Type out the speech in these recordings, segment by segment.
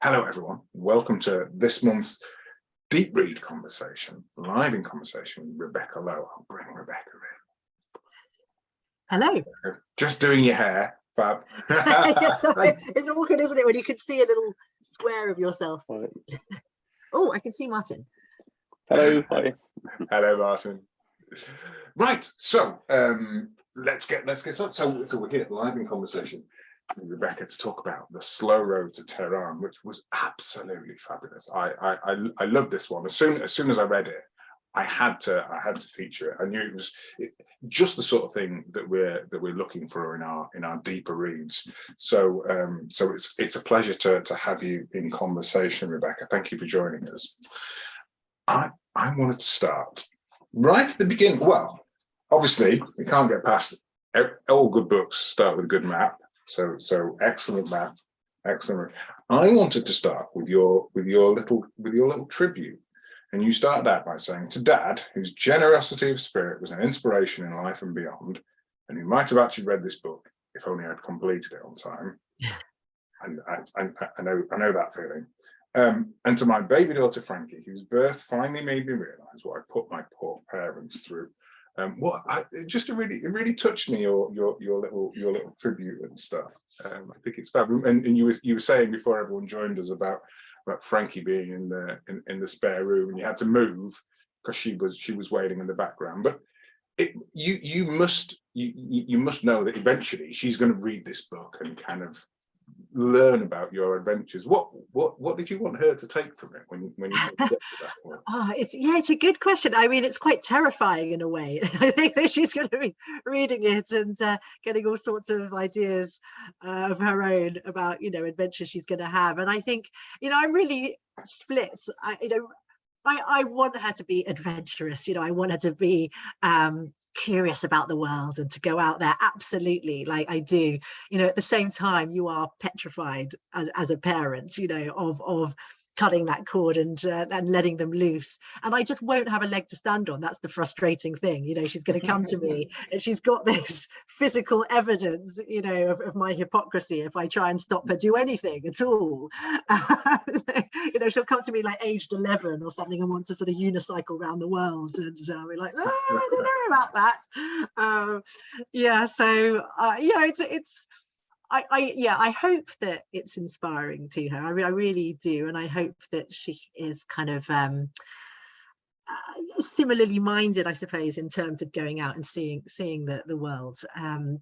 Hello, everyone. Welcome to this month's Deep Read conversation, live in conversation with Rebecca Lowe. I'll bring Rebecca in. Hello. Just doing your hair, fab. Yes, sorry. It's awkward, isn't it, when you can see a little square of yourself. Oh, I can see Martin. Hello. Hi. Hello, Martin. Right. So let's get started. So we're here live in conversation with Rebecca to talk about The Slow Road to Tehran, which was absolutely fabulous. I loved this one. As soon as I read it, I had to feature it. I knew it was just the sort of thing that we're looking for in our deeper reads. So it's a pleasure to have you in conversation, Rebecca. Thank you for joining us. I wanted to start right at the beginning. Well, obviously we can't get past all good books start with a good map. So excellent map, excellent. I wanted to start with your little tribute, and you started out by saying, to Dad, whose generosity of spirit was an inspiration in life and beyond, and who might have actually read this book if only I'd completed it on time. And I know that feeling. And to my baby daughter Frankie, whose birth finally made me realise what I put my poor parents through. It really touched me, your little tribute and stuff. I think it's fab. And you were saying before everyone joined us about Frankie being in the spare room, and you had to move because she was waiting in the background. But you must know that eventually she's going to read this book and kind of learn about your adventures. What did you want her to take from it when you get to that point? It's a good question. I mean, it's quite terrifying in a way. I think that she's going to be reading it and getting all sorts of ideas of her own about adventures she's going to have. And I think I'm really split. I want her to be adventurous. I want her to be curious about the world and to go out there. Absolutely, like I do. At the same time, you are petrified as a parent, of cutting that cord and letting them loose. And I just won't have a leg to stand on. That's the frustrating thing. She's going to come to me and she's got this physical evidence, of my hypocrisy if I try and stop her do anything at all. She'll come to me like aged 11 or something and want to sort of unicycle around the world, and I'll be like, oh, I don't know about that. It's I hope that it's inspiring to her. I really do, and I hope that she is kind of similarly minded, I suppose, in terms of going out and seeing the world.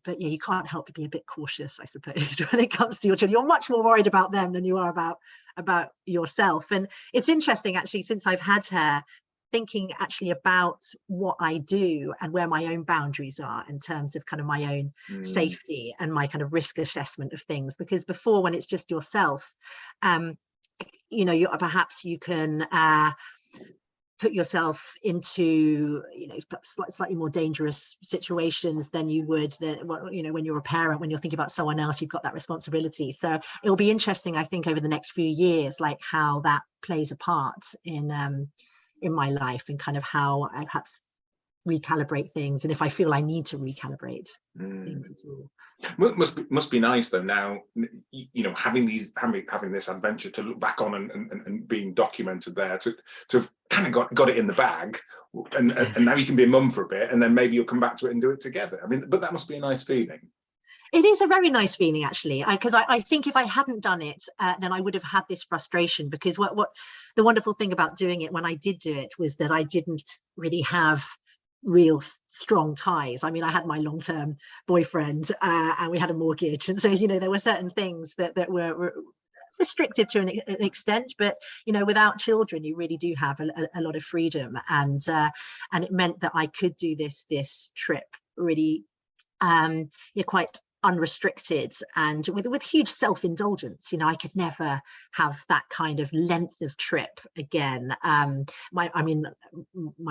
But yeah, you can't help but be a bit cautious, I suppose, when it comes to your children. You're much more worried about them than you are about yourself. And it's interesting, actually, since I've had her, thinking actually about what I do and where my own boundaries are in terms of kind of my own safety and my kind of risk assessment of things. Because before, when it's just yourself, perhaps you can put yourself into slightly more dangerous situations than you would when you're a parent. When you're thinking about someone else, you've got that responsibility. So it'll be interesting, I think, over the next few years, like how that plays a part in my life, and kind of how I perhaps recalibrate things, and if I feel I need to recalibrate things at all. Must be nice though now, having this adventure to look back on and being documented there, to have kind of got it in the bag, and now you can be a mum for a bit, and then maybe you'll come back to it and do it together. I mean, but that must be a nice feeling. It is a very nice feeling, actually, because I think if I hadn't done it, then I would have had this frustration, because what the wonderful thing about doing it when I did do it was that I didn't really have real strong ties. I mean, I had my long-term boyfriend and we had a mortgage, and so there were certain things that were restricted to an extent, but without children you really do have a lot of freedom, and it meant that I could do this trip really quite unrestricted and with huge self-indulgence. I could never have that kind of length of trip again. My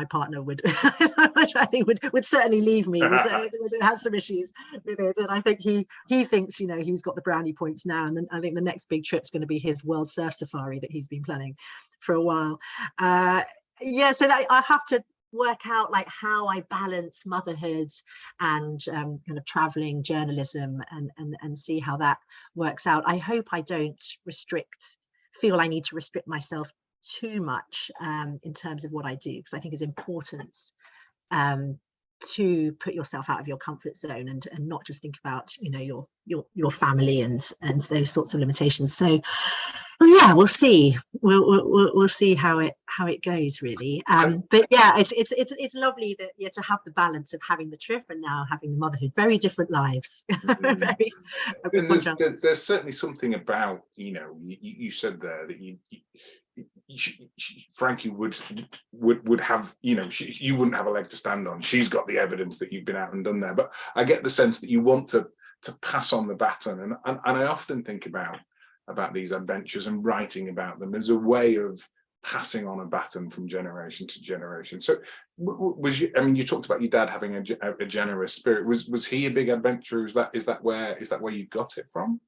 partner would I think would certainly leave me, would have some issues with it, and I think he thinks he's got the brownie points now, and then I think the next big trip's going to be his world surf safari that he's been planning for a while. So that I have to work out like how I balance motherhood and kind of traveling, journalism, and see how that works out. I hope I don't restrict feel I need to restrict myself too much in terms of what I do, because I think it's important to put yourself out of your comfort zone and not just think about, you know, your family and those sorts of limitations. So yeah, we'll see. We'll see how it goes, really. But yeah, it's lovely that to have the balance of having the trip and now having the motherhood. Very different lives. Very, and there's certainly something about, you know, you said there that Frankie would have, you know, you wouldn't have a leg to stand on. She's got the evidence that you've been out and done there, but I get the sense that you want to pass on the baton, and I often think about these adventures and writing about them as a way of passing on a baton from generation to generation. So was you, I mean, you talked about your dad having a generous spirit. Was he a big adventurer? Is that where you got it from?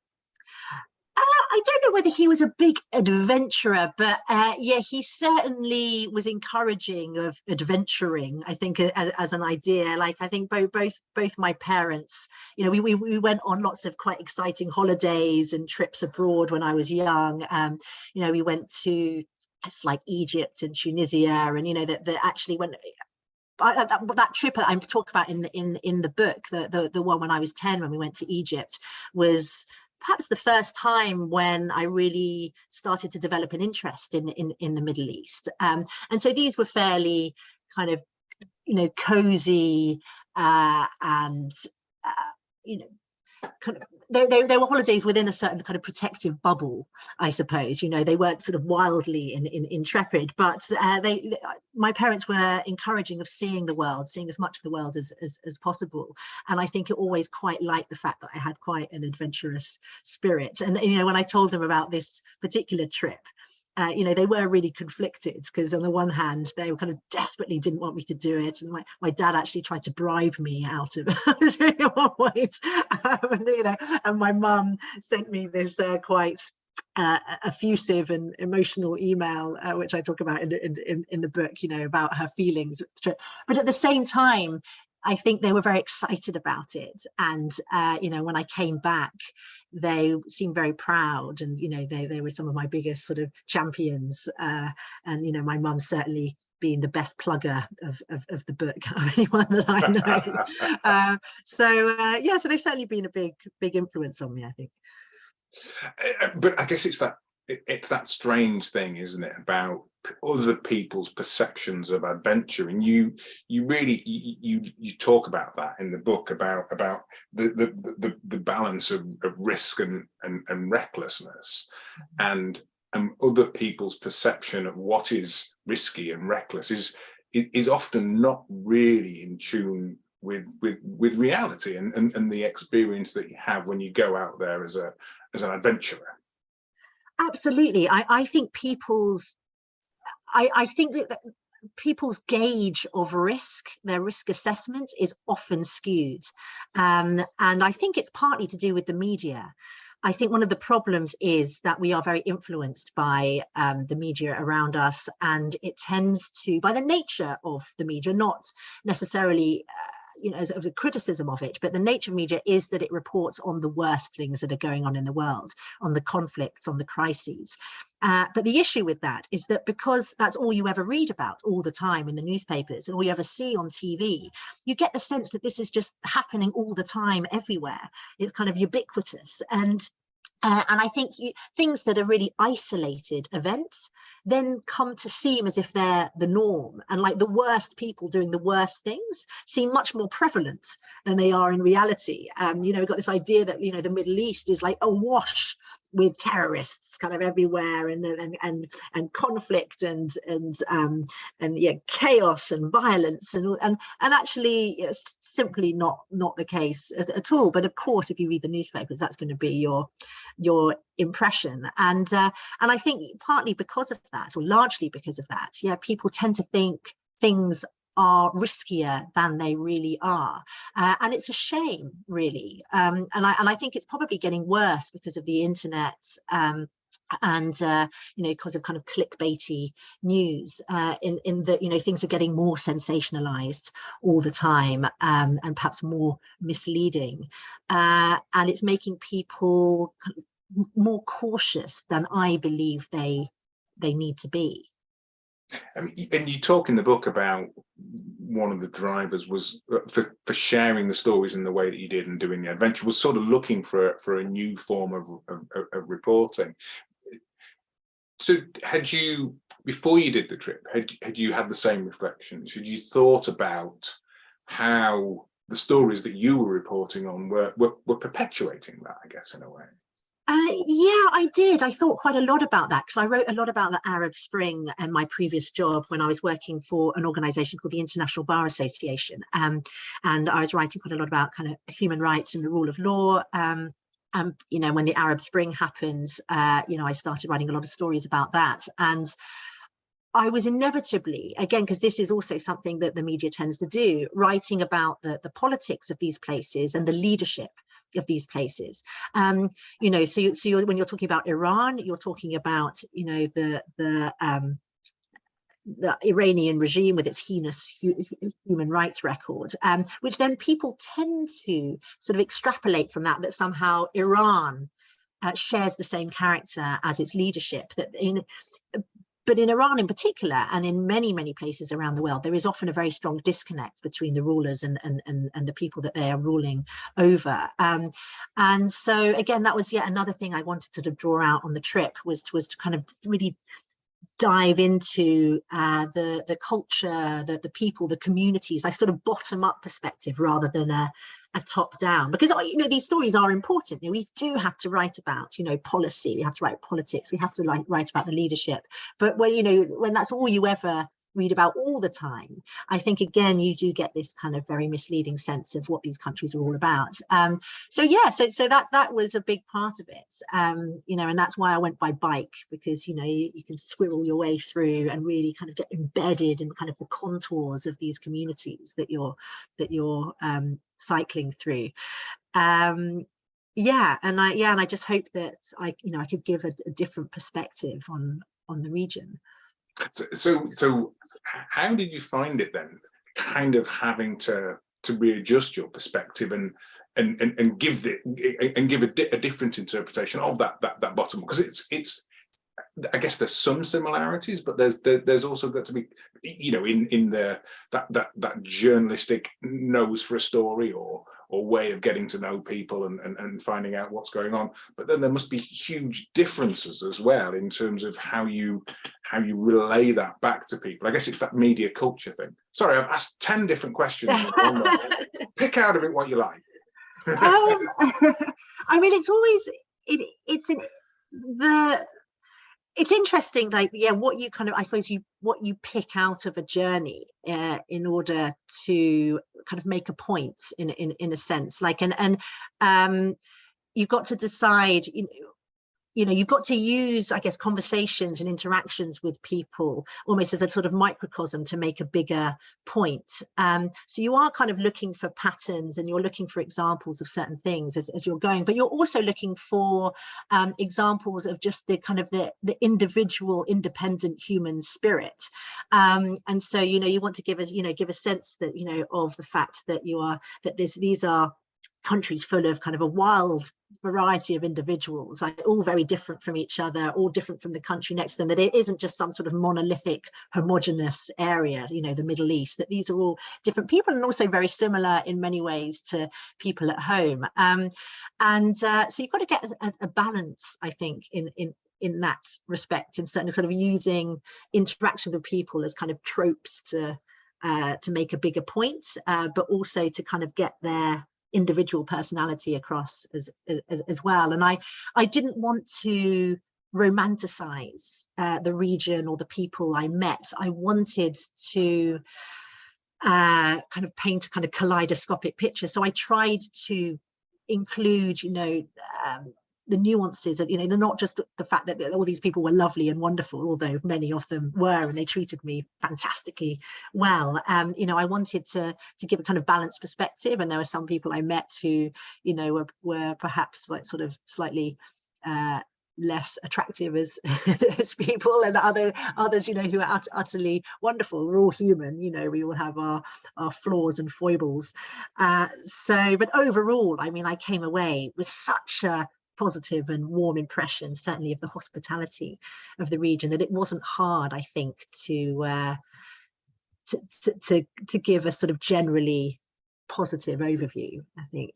I don't know whether he was a big adventurer, but yeah, he certainly was encouraging of adventuring, I think, as an idea. Like, I think both my parents, you know, we went on lots of quite exciting holidays and trips abroad when I was young. You know, we went to like Egypt and Tunisia, and you know that actually when that trip I talk about in the book, the one when I was 10 when we went to Egypt, was perhaps the first time when I really started to develop an interest in the Middle East. And so these were fairly kind of, you know, cozy and, you know, kind of, they were holidays within a certain kind of protective bubble, I suppose. You know, they weren't sort of wildly intrepid, but my parents were encouraging of seeing the world, seeing as much of the world as possible. And I think it always quite liked the fact that I had quite an adventurous spirit. And, you know, when I told them about this particular trip, you know, they were really conflicted, because on the one hand, they kind of desperately didn't want me to do it. And my dad actually tried to bribe me out of doing it one way. And, you know, and my mum sent me this quite effusive and emotional email, which I talk about in the book, you know, about her feelings. But at the same time, I think they were very excited about it. And, you know, when I came back, they seemed very proud. And, you know, they were some of my biggest sort of champions. And, you know, my mum certainly being the best plugger of the book of anyone that I know. Yeah, so they've certainly been a big influence on me, I think. But I guess it's that strange thing, isn't it, about other people's perceptions of adventure, and you really you talk about that in the book, about the balance of risk and recklessness, and other people's perception of what is risky and reckless is often not really in tune with reality and the experience that you have when you go out there as an adventurer. Absolutely. I think I think that people's gauge of risk, their risk assessment, is often skewed. And I think it's partly to do with the media. I think one of the problems is that we are very influenced by the media around us, and it tends to, by the nature of the media, not necessarily you know, as a criticism of it, but the nature of media is that it reports on the worst things that are going on in the world, on the conflicts, on the crises. But the issue with that is that because that's all you ever read about all the time in the newspapers and all you ever see on TV, you get the sense that this is just happening all the time, everywhere. It's kind of ubiquitous. And I think things that are really isolated events then come to seem as if they're the norm, and like the worst people doing the worst things seem much more prevalent than they are in reality. You know, we've got this idea that, you know, the Middle East is like awash with terrorists kind of everywhere, and conflict and yeah, chaos and violence and actually it's simply not the case at all. But of course, if you read the newspapers, that's going to be your impression. And I think partly because of that, or largely because of that, yeah, people tend to think things are riskier than they really are, and it's a shame, really. And I think it's probably getting worse because of the internet, and you know, because of kind of clickbaity news, in that, you know, things are getting more sensationalized all the time, and perhaps more misleading, and it's making people more cautious than I believe they need to be. I mean, and you talk in the book about one of the drivers was for sharing the stories in the way that you did and doing the adventure was sort of looking for a new form of reporting. So had you, before you did the trip, had you had the same reflections? Had you thought about how the stories that you were reporting on were perpetuating that, I guess, in a way? Yeah, I did. I thought quite a lot about that because I wrote a lot about the Arab Spring and my previous job when I was working for an organization called the International Bar Association. And I was writing quite a lot about kind of human rights and the rule of law. You know, when the Arab Spring happens, you know, I started writing a lot of stories about that. And I was inevitably, again, because this is also something that the media tends to do, writing about the politics of these places and the leadership of these places. You know, so when you're talking about Iran, you're talking about, you know, the Iranian regime with its heinous human rights record, which then people tend to sort of extrapolate from that somehow Iran shares the same character as its leadership. But in Iran in particular, and in many, many places around the world, there is often a very strong disconnect between the rulers and the people that they are ruling over. And so, again, that was yet another thing I wanted to draw out on the trip was to kind of really dive into the culture, the people, the communities, like sort of bottom-up perspective rather than a top-down, because, you know, these stories are important. You know, we do have to write about, you know, policy, we have to write politics, we have to write about the leadership. But when, you know, when that's all you ever read about all the time, I think, again, you do get this kind of very misleading sense of what these countries are all about. So yeah, so that was a big part of it, you know, and that's why I went by bike, because, you know, you can squirrel your way through and really kind of get embedded in kind of the contours of these communities that you're cycling through. Yeah, and I just hope that I could give a different perspective on the region. So how did you find it then, kind of having to readjust your perspective and give a different interpretation of that bottom? Because it's I guess there's some similarities, but there's also got to be, you know, in that journalistic nose for a story or way of getting to know people and finding out what's going on. But then there must be huge differences as well in terms of how you relay that back to people. I guess it's that media culture thing. Sorry, I've asked 10 different questions. Pick out of it what you like. I mean, it's always it's interesting, like, yeah, what you kind of, I suppose, what you pick out of a journey in order to kind of make a point in a sense, like, and you've got to decide, you know, you've got to use, I guess, conversations and interactions with people almost as a sort of microcosm to make a bigger point. So you are kind of looking for patterns and you're looking for examples of certain things as you're going, but you're also looking for examples of just the kind of the individual independent human spirit. And so, you know, you want to give a sense that, you know, of the fact that these are countries full of kind of a wild variety of individuals, like all very different from each other, all different from the country next to them, that it isn't just some sort of monolithic homogenous area, you know, the Middle East, that these are all different people and also very similar in many ways to people at home. So you've got to get a balance, I think, in that respect, and certainly sort of using interaction with people as kind of tropes to make a bigger point, but also to kind of get their individual personality across as well. And I didn't want to romanticize the region or the people I met. I wanted to kind of paint a kind of kaleidoscopic picture. So I tried to include, you know, the nuances of, you know, they're not just the fact that all these people were lovely and wonderful, although many of them were, and they treated me fantastically well. You know, I wanted to give a kind of balanced perspective, and there were some people I met who, you know, were perhaps like sort of slightly less attractive as people, and others, you know, who are utterly wonderful. We're all human, you know, we all have our flaws and foibles. But overall, I mean, I came away with such a positive and warm impression, certainly of the hospitality of the region, that it wasn't hard, I think, to give a sort of generally positive overview, I think,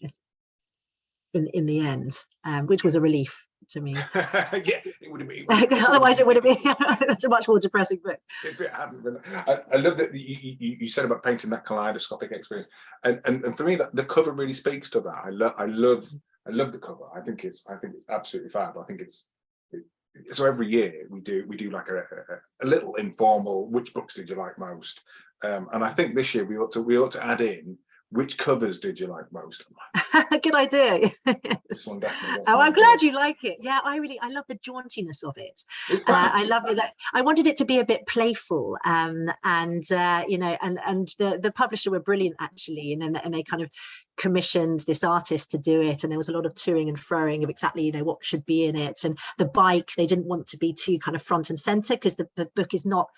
in the end, which was a relief to me. Yeah, it would have been. Otherwise, it would have been a much more depressing book. If it hadn't been, I love that you said about painting that kaleidoscopic experience, and for me, that the cover really speaks to that. I love the cover. I think it's absolutely fab. I think so every year we do like a little informal, which books did you like most? And I think this year we ought to add in, which covers did you like most? Good idea. This one definitely. Oh, I'm glad you like it. Yeah, I love the jauntiness of it. I love it. That I wanted it to be a bit playful, and you know, and the publisher were brilliant actually, and they kind of commissioned this artist to do it, and there was a lot of toing and froing of exactly, you know, what should be in it. And the bike, they didn't want to be too kind of front and center, because the book is not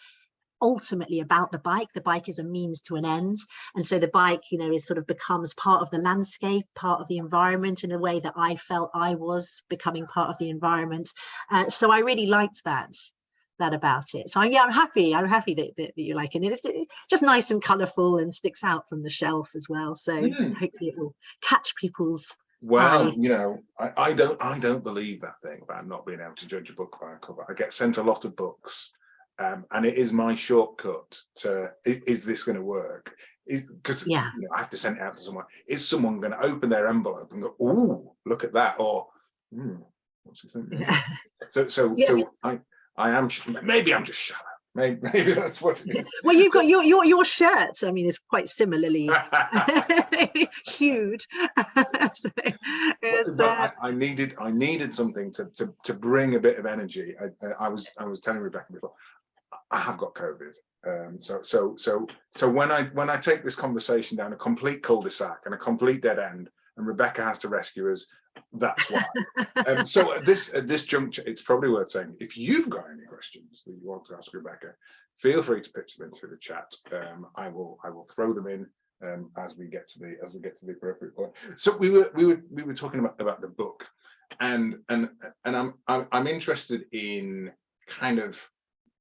ultimately about the bike. The bike is a means to an end, and so the bike, you know, is sort of becomes part of the landscape, part of the environment, in a way that I felt I was becoming part of the environment. So I really liked that about it. So yeah, I'm happy that you like it. It's just nice and colorful and sticks out from the shelf as well, so hopefully it will catch people's eye. You know, I don't believe that thing about not being able to judge a book by a cover. I get sent a lot of books, and it is my shortcut to, is this going to work? Because you know, I have to send it out to someone. Is someone going to open their envelope and go, "Oh, look at that," or what's he thinking? So I am, maybe I'm just shallow. Maybe that's what it is. Well, you've got your shirt. I mean, it's quite similarly huge. I needed something to bring a bit of energy. I was telling Rebecca before, I have got COVID. So when I take this conversation down a complete cul-de-sac and a complete dead end, and Rebecca has to rescue us, that's why. So at this juncture, it's probably worth saying, if you've got any questions that you want to ask Rebecca, feel free to pitch them into the chat. I will throw them in as we get to the appropriate point. So we were talking about the book, and I'm interested in kind of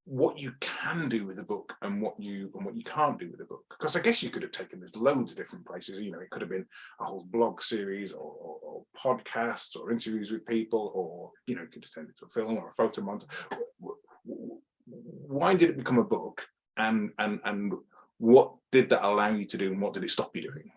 what you can do with a book and what you can't do with a book, because I guess you could have taken this loads of different places. You know, it could have been a whole blog series or podcasts or interviews with people, or you know, you could have turned it to a film or a photo montage. Why did it become a book, and what did that allow you to do, and what did it stop you doing?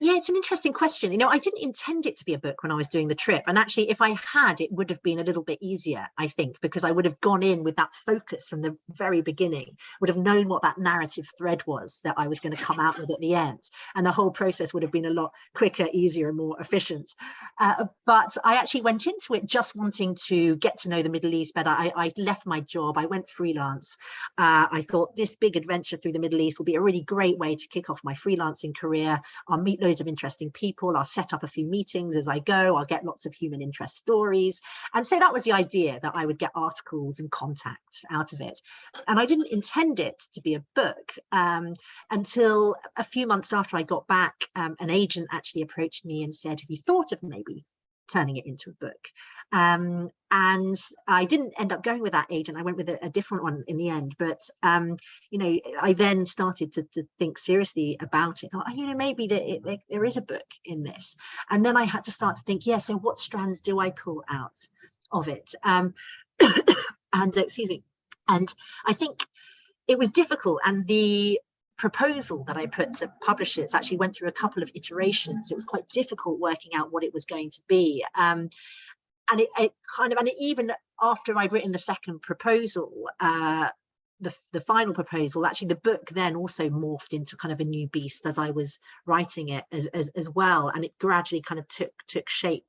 Yeah, it's an interesting question. You know, I didn't intend it to be a book when I was doing the trip. And actually, if I had, it would have been a little bit easier, I think, because I would have gone in with that focus from the very beginning, would have known what that narrative thread was that I was going to come out with at the end. And the whole process would have been a lot quicker, easier, and more efficient. But I actually went into it just wanting to get to know the Middle East better. I left my job. I went freelance. I thought this big adventure through the Middle East will be a really great way to kick off my freelancing career. I'll meet loads of interesting people. I'll set up a few meetings as I go. I'll get lots of human interest stories. And so that was the idea, that I would get articles and contacts out of it. And I didn't intend it to be a book until a few months after I got back. An agent actually approached me and said, have you thought of maybe turning it into a book? And I didn't end up going with that agent. I went with a different one in the end. But you know, I then started to think seriously about it. I thought, you know, maybe there is a book in this. And then I had to start to think, yeah, so what strands do I pull out of it? And excuse me. And I think it was difficult, and the proposal that I put to publishers actually went through a couple of iterations. It was quite difficult working out what it was going to be. And even after I'd written the second proposal, the final proposal, actually the book then also morphed into kind of a new beast as I was writing it as well. And it gradually kind of took shape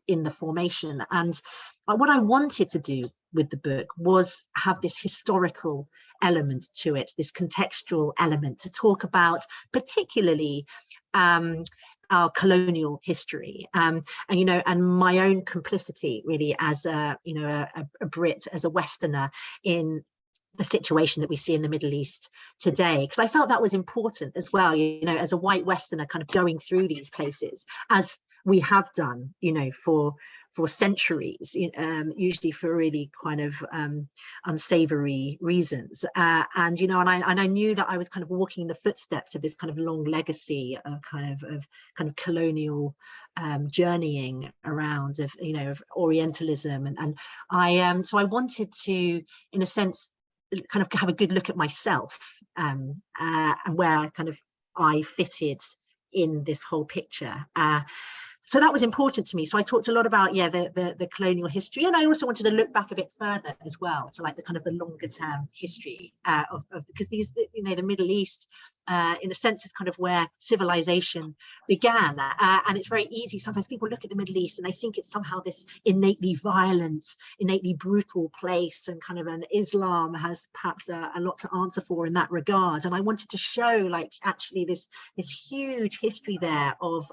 in the formation. And what I wanted to do with the book was have this historical element to it, this contextual element, to talk about particularly our colonial history, and you know, and my own complicity really as a Brit, as a Westerner, in the situation that we see in the Middle East today, because I felt that was important as well, you know, as a white Westerner kind of going through these places, as we have done, you know, for centuries, usually for really kind of unsavory reasons. And, you know, and I knew that I was kind of walking in the footsteps of this kind of long legacy of kind of colonial journeying around of, you know, of Orientalism. And I, so I wanted to, in a sense, kind of have a good look at myself and where kind of I fitted in this whole picture. So that was important to me. So I talked a lot about, yeah, the colonial history, and I also wanted to look back a bit further as well to like the kind of the longer term history of because these, you know, the Middle East, in a sense, is kind of where civilization began. And it's very easy. Sometimes people look at the Middle East and they think it's somehow this innately violent, innately brutal place, and kind of an Islam has perhaps a lot to answer for in that regard. And I wanted to show, like, actually this huge history there of,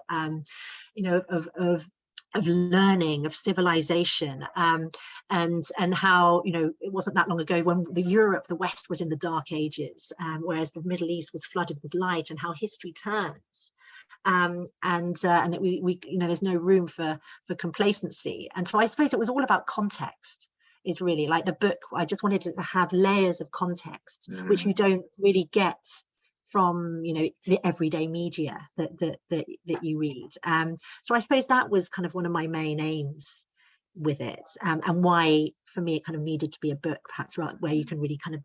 you know, of learning, of civilization, and how, you know, it wasn't that long ago when the West was in the Dark Ages, whereas the Middle East was flooded with light, and how history turns, and that we you know, there's no room for complacency. And so I suppose it was all about context. Is really like the book. I just wanted to have layers of context, which you don't really get from, you know, the everyday media that you read. So I suppose that was kind of one of my main aims with it, and why for me it kind of needed to be a book, perhaps, right, where you can really kind of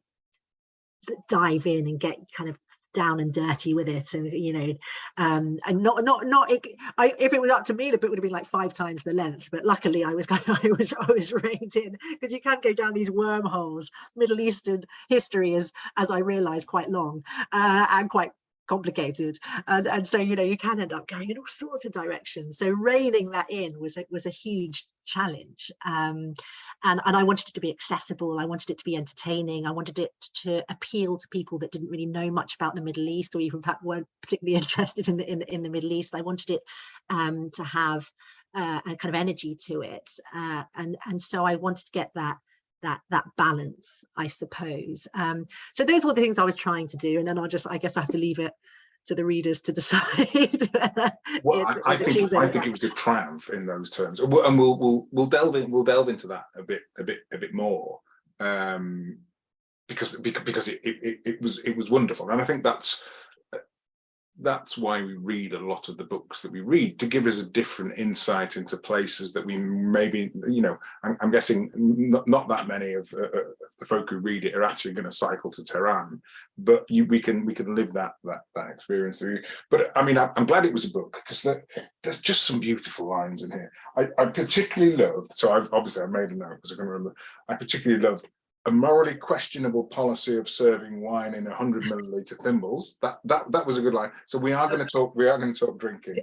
dive in and get kind of down and dirty with it, and, you know, and if it was up to me, the book would have been like 5 times the length, but luckily I was reined in, because you can go down these wormholes. Middle Eastern history is, as I realized, quite long and quite complicated, and so, you know, you can end up going in all sorts of directions. So reining that in was a huge challenge, and I wanted it to be accessible. I wanted it to be entertaining. I wanted it to appeal to people that didn't really know much about the Middle East, or even perhaps weren't particularly interested in the Middle East. I wanted it to have a kind of energy to it, and so I wanted to get that balance, I suppose. So those were the things I was trying to do, and then I guess I have to leave it to the readers to decide. Well, I think it was a triumph in those terms, and we'll delve into that a bit more, because it was wonderful, and I think that's why we read a lot of the books that we read, to give us a different insight into places that we maybe, you know, I'm guessing not that many of the folk who read it are actually going to cycle to Tehran, but we can live that experience through. But I mean, I'm glad it was a book, because there's just some beautiful lines in here. I particularly loved, so I've made a note because I can remember, I particularly loved a morally questionable policy of serving wine in 100 milliliter thimbles. That was a good line. So we are going to talk drinking.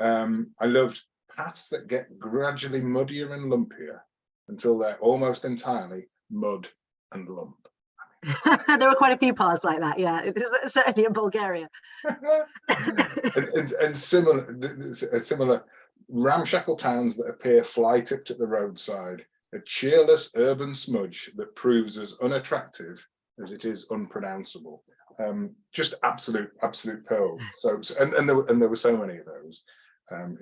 I loved paths that get gradually muddier and lumpier until they're almost entirely mud and lump. There were quite a few paths like that, yeah, certainly in Bulgaria. and similar ramshackle towns that appear fly-tipped at the roadside, a cheerless urban smudge that proves as unattractive as it is unpronounceable. Just absolute pearls. So and there were so many of those.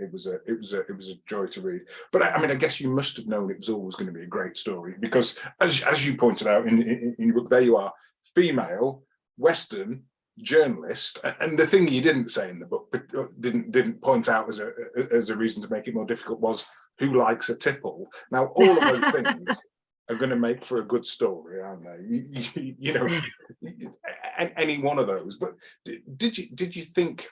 It was a joy to read. But I mean, I guess you must have known it was always going to be a great story, because as you pointed out in your book, there you are, female, Western journalist, and the thing you didn't say in the book, but didn't point out as a reason to make it more difficult, was who likes a tipple. Now all of those things are going to make for a good story, aren't they? You know, any one of those. But did you think,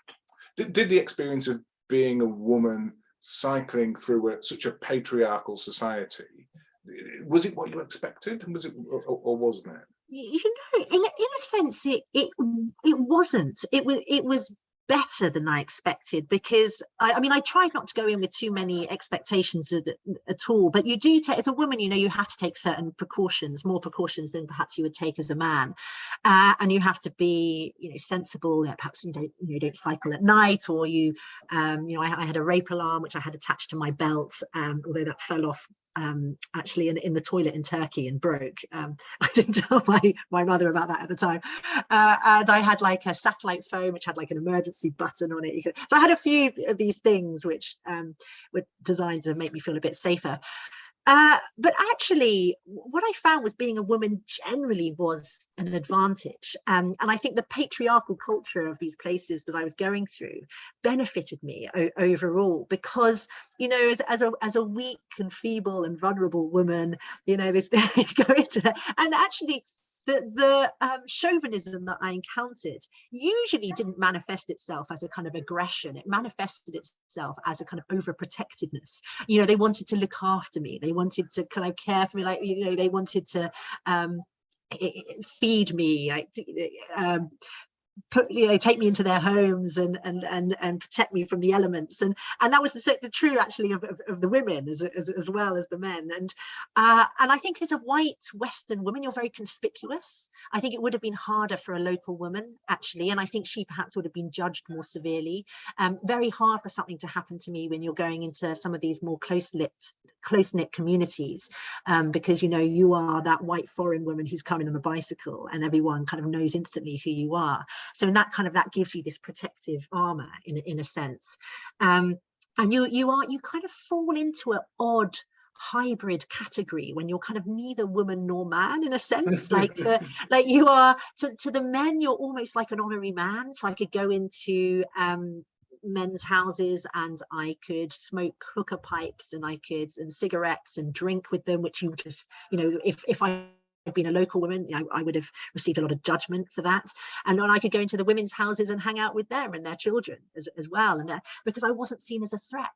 did the experience of being a woman cycling through such a patriarchal society, was it what you expected, and was it, or wasn't it? You know, in a sense, it wasn't. It was better than I expected, because I mean, I tried not to go in with too many expectations at all. But you do take, as a woman, you know, you have to take certain precautions, more precautions than perhaps you would take as a man, and you have to be, you know, sensible. Perhaps you don't cycle at night, or you know, I had a rape alarm which I had attached to my belt, although that fell off actually in the toilet in Turkey and broke. I didn't tell my mother about that at the time. And I had like a satellite phone which had like an emergency button on it. So I had a few of these things which were designed to make me feel a bit safer. But actually, what I found was being a woman generally was an advantage. And I think the patriarchal culture of these places that I was going through benefited me overall, because, you know, as a weak and feeble and vulnerable woman, you know, this you go into that. And actually, the chauvinism that I encountered usually didn't manifest itself as a kind of aggression. It manifested itself as a kind of overprotectiveness. You know, they wanted to look after me. They wanted to kind of care for me. Like, you know, they wanted to feed me. Like, take me into their homes and protect me from the elements, and that was the true actually of the women as well as the men. And I think as a white Western woman, you're very conspicuous. I think it would have been harder for a local woman actually, and I think she perhaps would have been judged more severely. Very hard for something to happen to me when you're going into some of these more close-knit communities, because, you know, you are that white foreign woman who's coming on a bicycle and everyone kind of knows instantly who you are. So in that gives you this protective armor in a sense, and you kind of fall into an odd hybrid category when you're kind of neither woman nor man in a sense. Like you are to the men, you're almost like an honorary man. So I could go into men's houses and I could smoke hookah pipes and and cigarettes and drink with them, which you just, you know, if I had been a local woman, you know, I would have received a lot of judgment for that. And then I could go into the women's houses and hang out with them and their children as well, and because I wasn't seen as a threat.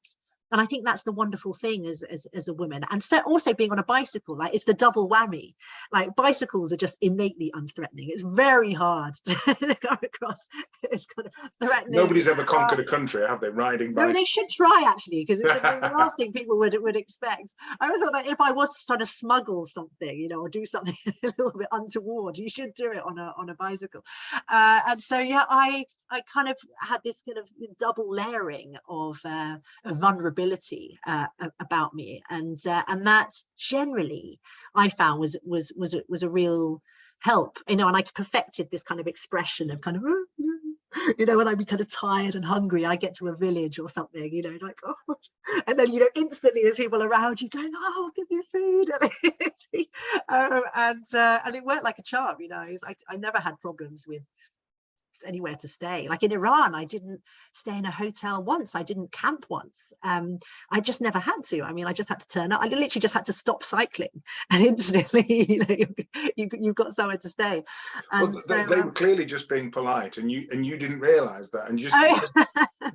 And I think that's the wonderful thing as a woman. And so also being on a bicycle, like, it's the double whammy. Like, bicycles are just innately unthreatening. It's very hard to come across. It's kind of threatening. Nobody's ever conquered a country, have they? Riding bicycles. No, they should try actually, because it's the last thing people would expect. I always thought that if I was trying to smuggle something, you know, or do something a little bit untoward, you should do it on a bicycle. And so yeah, I kind of had this kind of double layering of vulnerability about me, and that generally I found was a real help, you know. And I perfected this kind of expression of kind of, you know, when I'd be kind of tired and hungry, I get to a village or something, you know, like, oh, and then, you know, instantly there's people around you going, oh, I'll give you food. And it worked like a charm, you know. I never had problems with anywhere to stay. Like in Iran, I didn't stay in a hotel once. I didn't camp once. I just never had to. I mean, I just had to turn up. I literally just had to stop cycling, and instantly, you know, you've got somewhere to stay. And well, they were clearly just being polite, and you didn't realise that, and you just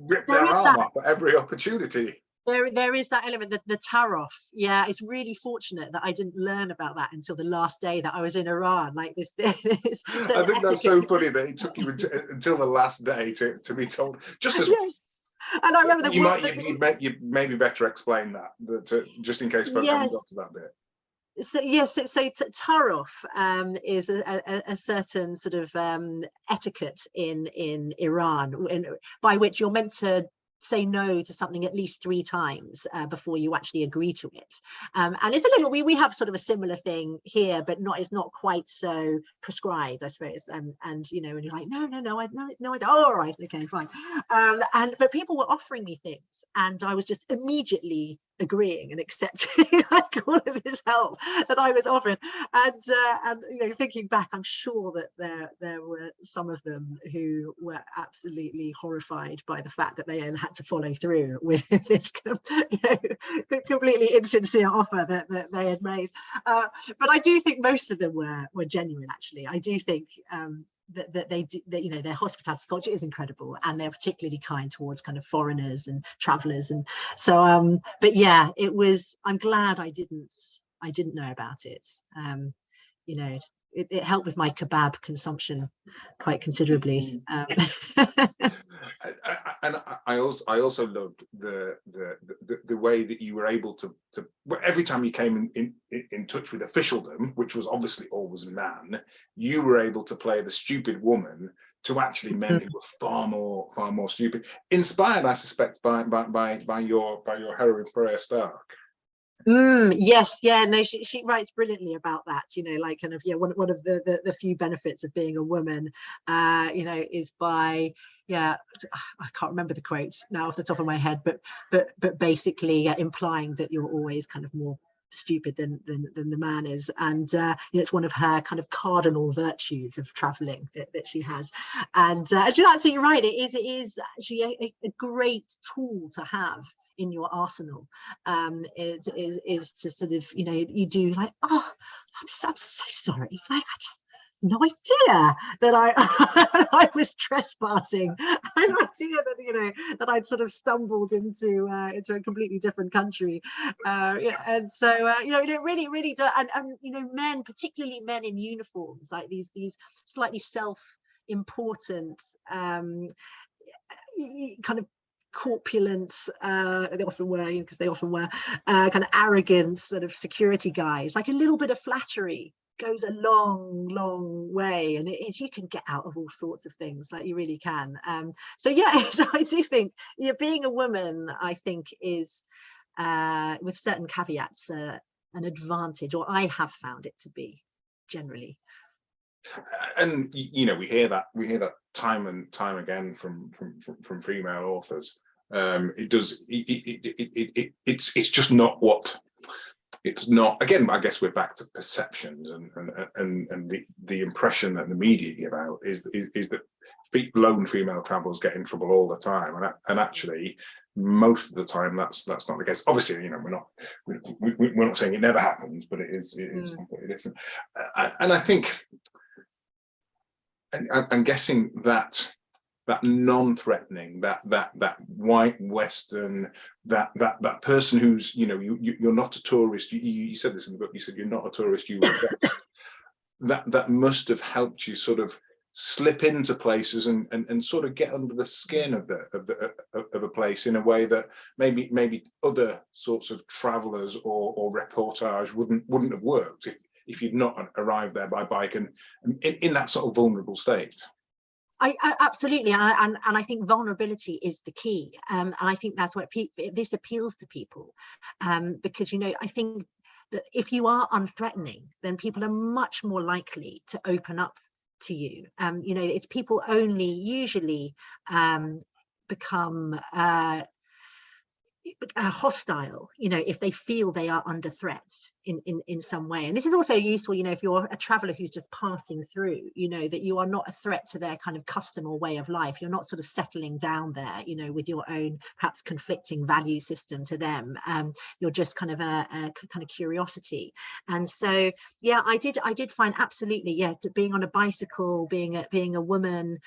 ripped their arm off at every opportunity. There is that element, the tarof. Yeah, it's really fortunate that I didn't learn about that until the last day that I was in Iran. Like this I think that's so funny that it took you until the last day to be told. Just as and I remember you maybe better explain that just in case folks haven't got to that bit. So yes, so tarof is a certain sort of etiquette in Iran, by which you're meant to say no to something at least 3 times before you actually agree to it. And it's a little, we have sort of a similar thing here, but it's not quite so prescribed, I suppose. And you know, and you're like, no, oh, all right, okay, fine. But people were offering me things, and I was just immediately agreeing and accepting like all of this help that I was offered. And you know, thinking back, I'm sure that there were some of them who were absolutely horrified by the fact that they had to follow through with this completely insincere offer that they had made. But I do think most of them were genuine. Actually, I do think that you know, their hospitality culture is incredible, and they're particularly kind towards kind of foreigners and travelers. And so but yeah, I'm glad I didn't know about it. You know, it helped with my kebab consumption quite considerably. And I also loved the way that you were able to every time you came in touch with officialdom, which was obviously always man, you were able to play the stupid woman to actually men who were far more stupid, inspired, I suspect, by your heroine Freya Stark. Yes, yeah, no, she writes brilliantly about that, like kind of, yeah, one of the few benefits of being a woman, is by, yeah, I can't remember the quotes now off the top of my head, but basically, implying that you're always kind of more stupid than the man is, and it's one of her kind of cardinal virtues of traveling that she has, and she's absolutely right. It is actually a great tool to have in your arsenal. Is to sort of, you do like, oh, I'm so sorry, like no idea that I I was trespassing. I had no idea that that I'd sort of stumbled into a completely different country. Yeah, and so it really does. And men, particularly men in uniforms, like these slightly self-important kind of corpulence, they often were, because they often were kind of arrogant sort of security guys. Like a little bit of flattery goes a long way, and you can get out of all sorts of things, like you really can. So yeah, so I do think being a woman, I think, is with certain caveats an advantage, or I have found it to be generally. And we hear that time and time again from female authors. It's just not what it's not. Again, I guess we're back to perceptions, and the impression that the media give out is that lone female travelers get in trouble all the time, and actually most of the time that's not the case. Obviously, we're not saying it never happens, but it is completely different. And I think, I'm guessing that non-threatening, that white Western, that person who's, you're not a tourist. You said this in the book. You said you're not a tourist. You were a guest. that must have helped you sort of slip into places and sort of get under the skin of a place in a way that maybe other sorts of travelers or reportage wouldn't have worked if you'd not arrived there by bike and in that sort of vulnerable state. I absolutely, and I think vulnerability is the key, and I think that's what this appeals to people, because I think that if you are unthreatening, then people are much more likely to open up to you. It's people only usually become hostile, if they feel they are under threat in some way. And this is also useful, if you're a traveler who's just passing through, that you are not a threat to their kind of custom or way of life. You're not sort of settling down there, with your own perhaps conflicting value system to them. You're just kind of a kind of curiosity. And so, yeah, I did find absolutely, yeah, being on a bicycle, being a woman,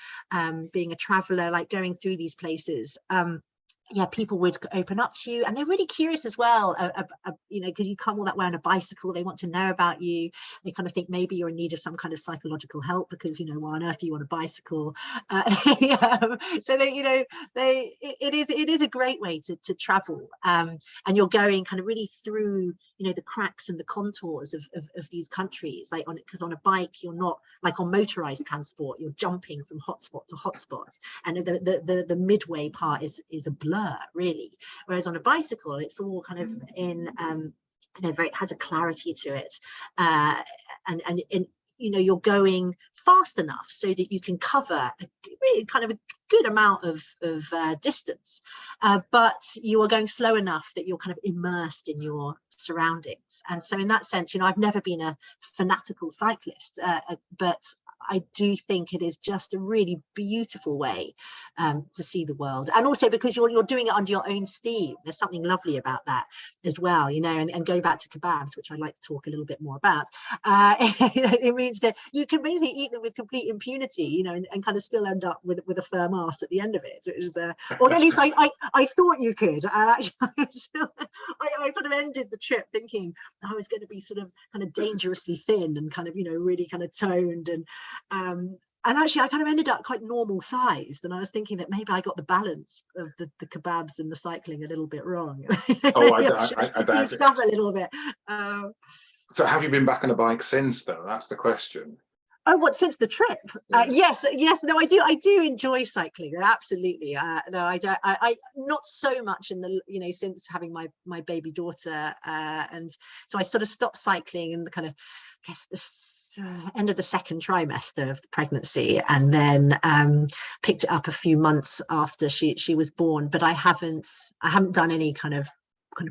being a traveler, like going through these places, yeah, people would open up to you, and they're really curious as well, because you come all that way on a bicycle. They want to know about you. They kind of think maybe you're in need of some kind of psychological help because why on earth are you on a bicycle? So it is a great way to travel, and you're going kind of really through the cracks and the contours of these countries, like because on a bike you're not like on motorized transport, you're jumping from hotspot to hotspot, and the midway part is a blur, really, whereas on a bicycle it's all kind of in it has a clarity to it, and you're going fast enough so that you can cover a really kind of a good amount of distance, but you are going slow enough that you're kind of immersed in your surroundings. And so in that sense, I've never been a fanatical cyclist, but I do think it is just a really beautiful way to see the world, and also because you're doing it under your own steam. There's something lovely about that as well, and going back to kebabs, which I'd like to talk a little bit more about, it means that you can basically eat them with complete impunity, and kind of still end up with a firm arse at the end of it. It was, or at least I thought you could. I sort of ended the trip thinking I was going to be sort of kind of dangerously thin and kind of really kind of toned, and actually I kind of ended up quite normal sized, and I was thinking that maybe I got the balance of the kebabs and the cycling a little bit wrong. Oh, I doubt it. Up a little bit. So have you been back on a bike since, though? That's the question. Oh, what, since the trip? Yeah. Yes, no, I do enjoy cycling, absolutely. No, I don't, I not so much in the, you know, since having my baby daughter, and so I sort of stopped cycling in the kind of, I guess, the end of the second trimester of the pregnancy, and then picked it up a few months after she was born. But I haven't done any kind of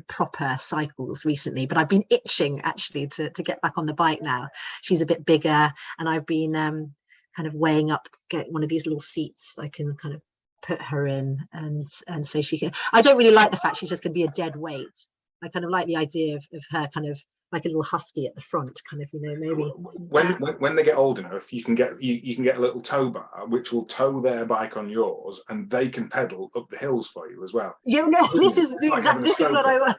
proper cycles recently, but I've been itching actually to get back on the bike now. She's a bit bigger, and I've been kind of weighing up, get one of these little seats I can kind of put her in, and so she can. I don't really like the fact she's just going to be a dead weight. I kind of like the idea of her kind of like a little husky at the front, kind of, you know, maybe. When they get old enough, you can get a little tow bar which will tow their bike on yours, and they can pedal up the hills for you as well. You know, this is what I want.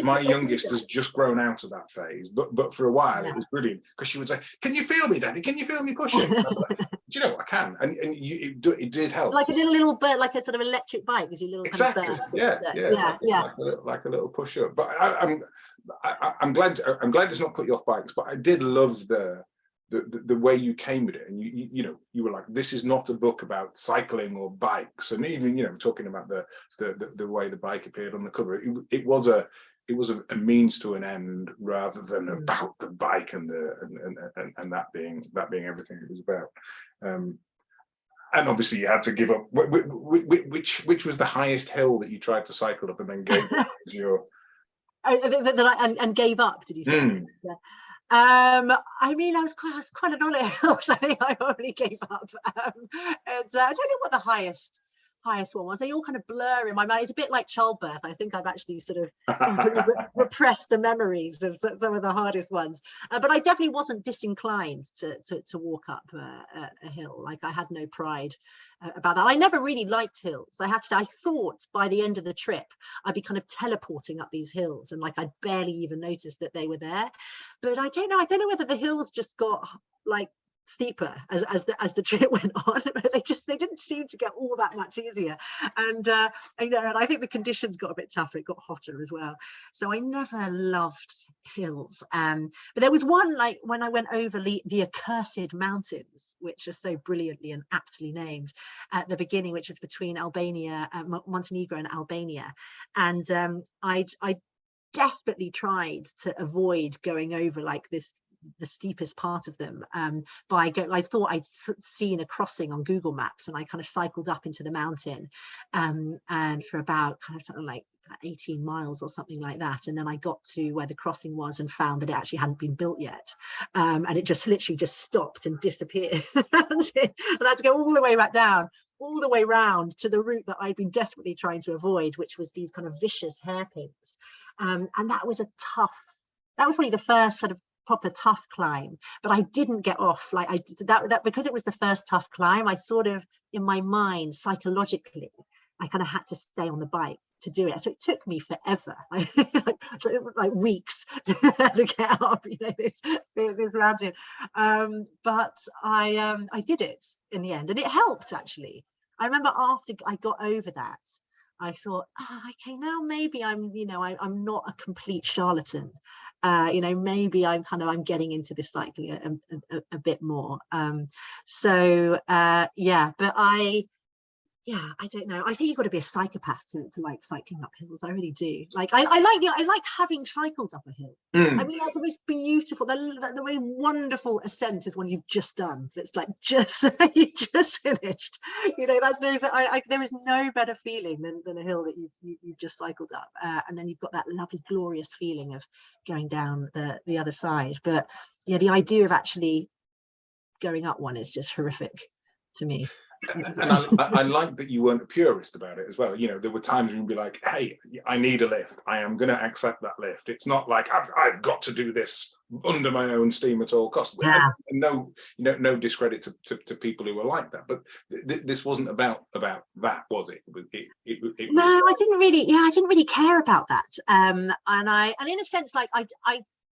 My youngest has just grown out of that phase, but for a while it was brilliant, because she would say, "Can you feel me, Daddy? Can you feel me pushing?" Like, do you know what, I can, and it did help. Like a little bird, like a sort of electric bike, as your little exactly, kind of yeah. Like a little push up. But I'm glad it's not put you off bikes, but I did love the way you came at it, and you were like, this is not a book about cycling or bikes, and even, you know, talking about the way the bike appeared on the cover. It was a means to an end rather than about the bike and that being everything it was about. And obviously you had to give up. Which was the highest hill that you tried to cycle up and then gave up as your and gave up, did you say? Yeah. I mean, I was quite an on it hill. I think I only gave up. And I don't know what the highest one was. They all kind of blur in my mind. It's a bit like childbirth. I think I've actually sort of repressed the memories of some of the hardest ones. But I definitely wasn't disinclined to walk up a hill. Like, I had no pride about that. I never really liked hills, I have to say. I thought by the end of the trip I'd be kind of teleporting up these hills, and like I'd barely even noticed that they were there. But I don't know whether the hills just got like steeper as the trip went on. they didn't seem to get all that much easier, and you know, and I think the conditions got a bit tougher. It got hotter as well, so I never loved hills. But there was one, like when I went over the accursed mountains, which are so brilliantly and aptly named at the beginning, which is between Albania, Montenegro and Albania, and I desperately tried to avoid going over like the steepest part of them. I thought I'd seen a crossing on Google Maps, and I kind of cycled up into the mountain, and for about kind of something like 18 miles or something like that, and then I got to where the crossing was and found that it actually hadn't been built yet, and it just literally just stopped and disappeared. And I had to go all the way back down, all the way round to the route that I'd been desperately trying to avoid, which was these kind of vicious hairpins, and that was probably the first sort of proper tough climb. But I didn't get off, like I did that because it was the first tough climb. I sort of, in my mind, psychologically, I kind of had to stay on the bike to do it. So it took me forever, like weeks to get up, you know, this mountain. But I did it in the end, and it helped actually. I remember after I got over that, I thought, okay, now maybe I'm not a complete charlatan. You know, maybe I'm getting into this cycling a bit more. Yeah, but I don't know. I think you've got to be a psychopath to like cycling up hills. I really do. Like I like having cycled up a hill. I mean, that's the most beautiful, the way wonderful ascent is when you've just done. It's like you just finished. You know, there is no better feeling than a hill that you've just cycled up, and then you've got that lovely, glorious feeling of going down the other side. But yeah, the idea of actually going up one is just horrific to me. And I like that you weren't a purist about it as well. You know, there were times when you'd be like, hey, I need a lift, I am going to accept that lift. It's not like I've got to do this under my own steam at all costs. Yeah. And no discredit to people who were like that, but this wasn't about that, was it? No, I didn't really care about that. And in a sense, like I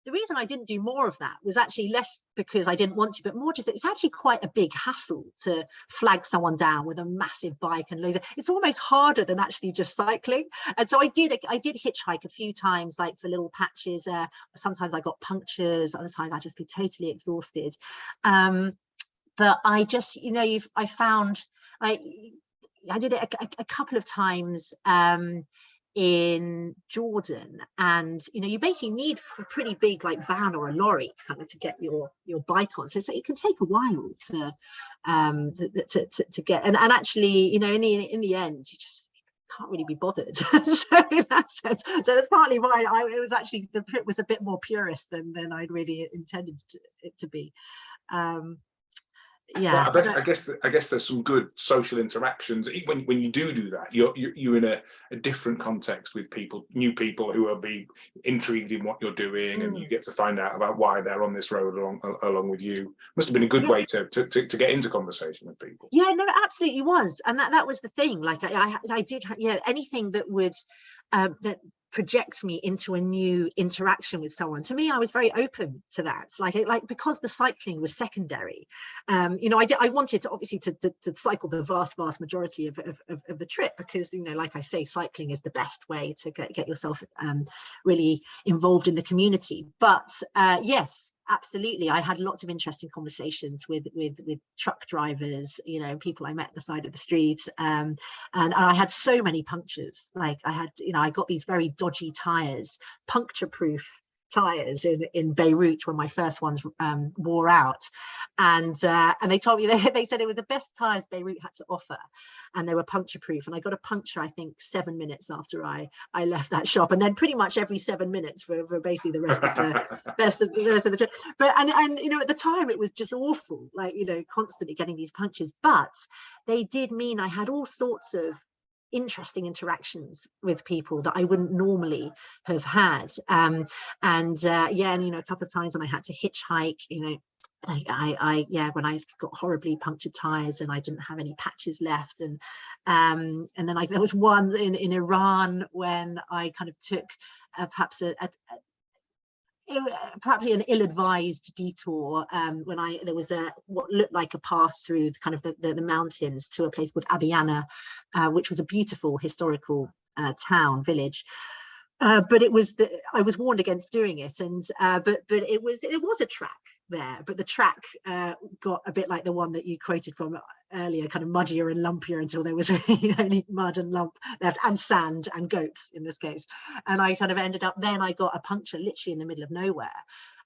the reason I didn't do more of that was actually less because I didn't want to, but more just it's actually quite a big hassle to flag someone down with a massive bike and loads of, it's almost harder than actually just cycling. And so I did hitchhike a few times, like for little patches. Sometimes I got punctures, other times I just be totally exhausted. But I just, I found I did it a couple of times in Jordan, and you basically need a pretty big like van or a lorry kind of to get your bike on, so it can take a while to get, and actually in the end you just can't really be bothered. So in that sense, so that's partly why it was actually, the trip was a bit more purist than I'd really intended it to be. Yeah, well, I guess there's some good social interactions when you do that. You're in a different context with new people who will be intrigued in what you're doing, and you get to find out about why they're on this road along with you. Must have been a good way to get into conversation with people. Yeah, no, it absolutely was, and that was the thing. Like I did, anything that would that projects me into a new interaction with someone. To me, I was very open to that. Like because the cycling was secondary. I wanted to obviously to cycle the vast majority of the trip, because like I say, cycling is the best way to get yourself really involved in the community. But yes, absolutely, I had lots of interesting conversations with truck drivers, people I met at the side of the street, and I had so many punctures. Like I got these very dodgy tires, puncture proof tires in Beirut when my first ones wore out, and they told me they said it was the best tires Beirut had to offer, and they were puncture proof, and I got a puncture I think 7 minutes after I left that shop, and then pretty much every 7 minutes for basically the rest of the trip. But and at the time it was just awful, like constantly getting these punctures, but they did mean I had all sorts of interesting interactions with people that I wouldn't normally have had, and a couple of times when I had to hitchhike, I when I got horribly punctured tires and I didn't have any patches left, and then there was one in Iran when I kind of took perhaps probably an ill-advised detour when there was what looked like a path through kind of the mountains to a place called Abiana, which was a beautiful historical village. But I was warned against doing it, and but it was a track there, but the track got a bit like the one that you quoted from earlier, kind of muddier and lumpier until there was only mud and lump left, and sand and goats in this case. And I kind of ended up, then I got a puncture literally in the middle of nowhere,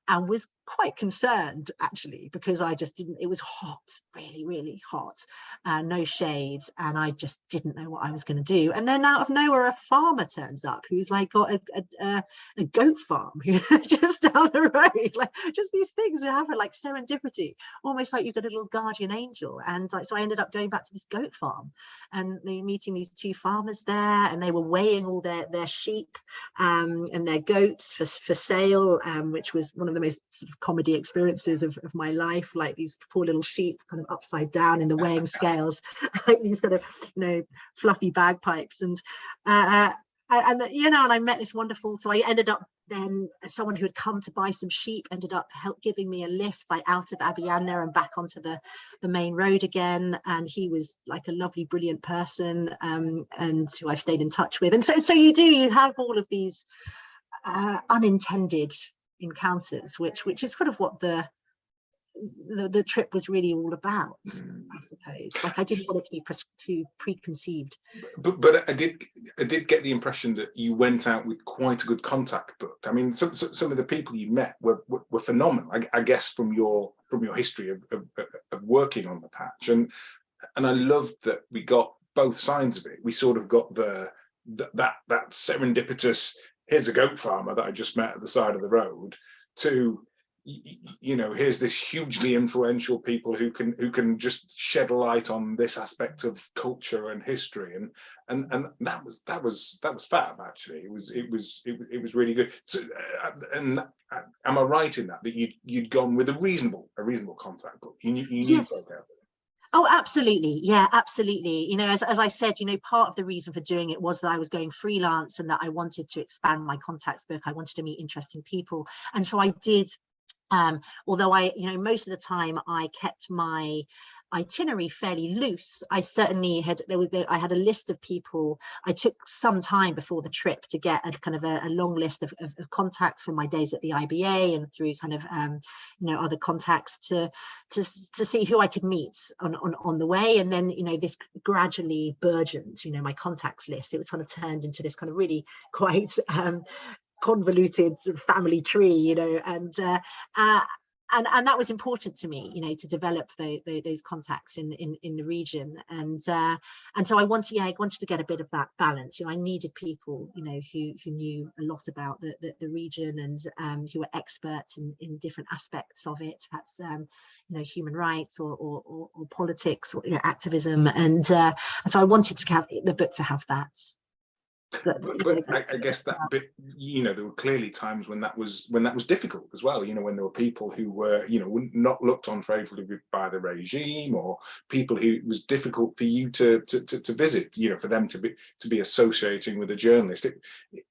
and was quite concerned actually, because I just didn't, it was hot, really, really hot, no shades, and I just didn't know what I was going to do. And then out of nowhere, a farmer turns up who's like got a goat farm just down the road. Like just these things that happen, like serendipity, almost like you've got a little guardian angel. And so I ended up going back to this goat farm and meeting these two farmers there, and they were weighing all their sheep and their goats for sale, which was one of the most sort of comedy experiences of my life. Like these poor little sheep kind of upside down in the weighing scales, like these kind of fluffy bagpipes, and I met this wonderful, so I ended up then, someone who had come to buy some sheep ended up giving me a lift like out of Abiana and back onto the main road again, and he was like a lovely, brilliant person, and who I've stayed in touch with. And so you have all of these unintended encounters, which is kind of what the trip was really all about, I suppose. Like I didn't want it to be too preconceived. But I did get the impression that you went out with quite a good contact book. I mean, some of the people you met were phenomenal. I guess from your history of working on the patch, and I loved that we got both sides of it. We sort of got that serendipitous, here's a goat farmer that I just met at the side of the road, to here's this hugely influential people who can just shed a light on this aspect of culture and history, and that was fab. Actually, it was really good. So, and am I right in that you'd gone with a reasonable contact book? You knew yes. folk out there. Oh, absolutely. Yeah, absolutely. You know, as I said, you know, part of the reason for doing it was that I was going freelance and that I wanted to expand my contacts book. I wanted to meet interesting people. And so I did, although you know, most of the time I kept my itinerary fairly loose. I certainly had, I had a list of people. I took some time before the trip to get a kind of a long list of contacts from my days at the IBA and through kind of, you know, other contacts to see who I could meet on the way. And then, you know, this gradually burgeoned, you know, my contacts list. It was kind of turned into this kind of really quite convoluted family tree, you know, and that was important to me, you know, to develop those contacts in the region, and so I wanted to get a bit of that balance. You know, I needed people, you know, who knew a lot about the region, and who were experts in different aspects of it. That's you know, human rights or politics, or, you know, activism, and so I wanted to have the book to have that. But I guess that bit, you know, there were clearly times when that was difficult as well. You know, when there were people who were, you know, not looked on favourably by the regime, or people who it was difficult for you to visit. You know, for them to be associating with a journalist.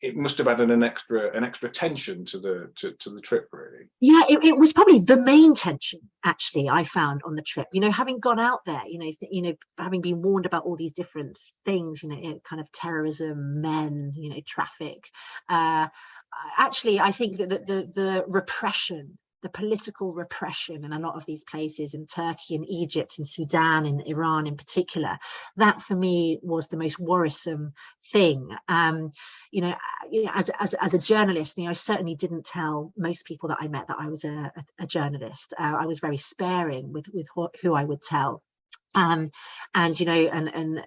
It must have added an extra tension to the trip, really. Yeah, it was probably the main tension, actually, I found on the trip. You know, having gone out there, you know, having been warned about all these different things, you know, kind of terrorism, men, you know, traffic. Actually, I think that the repression, the political repression in a lot of these places, in Turkey and Egypt and Sudan and Iran in particular, that for me was the most worrisome thing. You know, as a journalist, you know, I certainly didn't tell most people that I met that I was a journalist. I was very sparing with who I would tell. And you know, and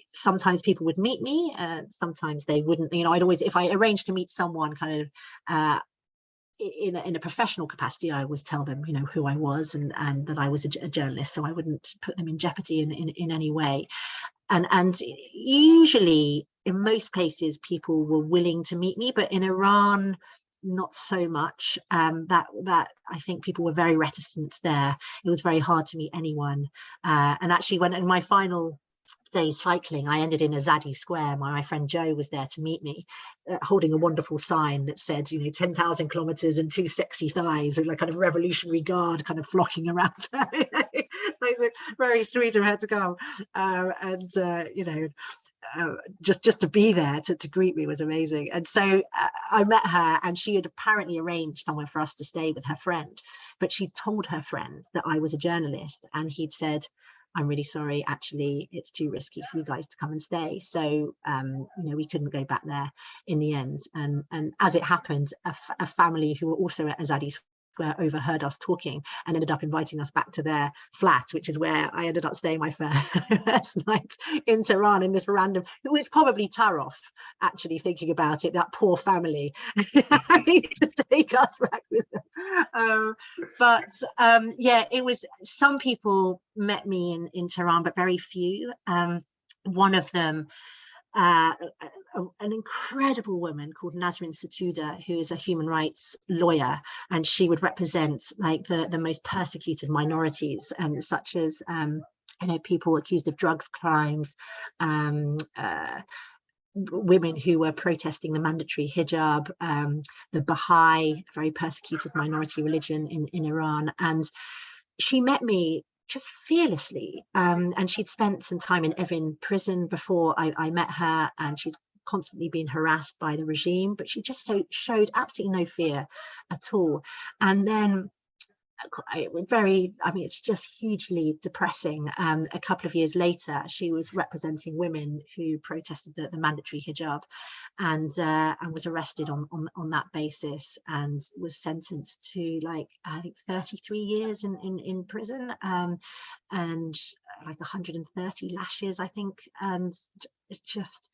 sometimes people would meet me, sometimes they wouldn't. You know, I'd always, if I arranged to meet someone kind of in a professional capacity, I always tell them, you know, who I was, and that I was a journalist, so I wouldn't put them in jeopardy in any way. And usually, in most cases, people were willing to meet me, but in Iran, not so much. That I think people were very reticent there. It was very hard to meet anyone. And actually, when in my final day cycling, I ended in Azadi Square. My friend Joe was there to meet me, holding a wonderful sign that said, you know, 10,000 kilometers and 2 sexy thighs, and like kind of Revolutionary Guard kind of flocking around her. Very sweet of her to come, and you know, just to be there to greet me was amazing. And so I met her, and she had apparently arranged somewhere for us to stay with her friend, but she told her friend that I was a journalist, and he'd said, I'm really sorry, actually, it's too risky for you guys to come and stay. So, you know, we couldn't go back there in the end. And as it happened, a family who were also at Azadi Square overheard us talking and ended up inviting us back to their flat, which is where I ended up staying my first night in Tehran, in this random, it was probably Tarof, actually, thinking about it, that poor family to take us back with them. But yeah, it was, some people met me in Tehran, but very few. One of them, an incredible woman called Nasrin Sotoudeh, who is a human rights lawyer, and she would represent like the most persecuted minorities, such as you know, people accused of drugs crimes, women who were protesting the mandatory hijab, the Baha'i, very persecuted minority religion in Iran. And she met me just fearlessly, and she'd spent some time in Evin prison before I met her, and she'd constantly been harassed by the regime, but she just showed absolutely no fear at all. And then I mean, it's just hugely depressing. A couple of years later, she was representing women who protested the mandatory hijab, and was arrested on that basis, and was sentenced to, like, I think 33 years in prison, and like 130 lashes, I think. And it's just,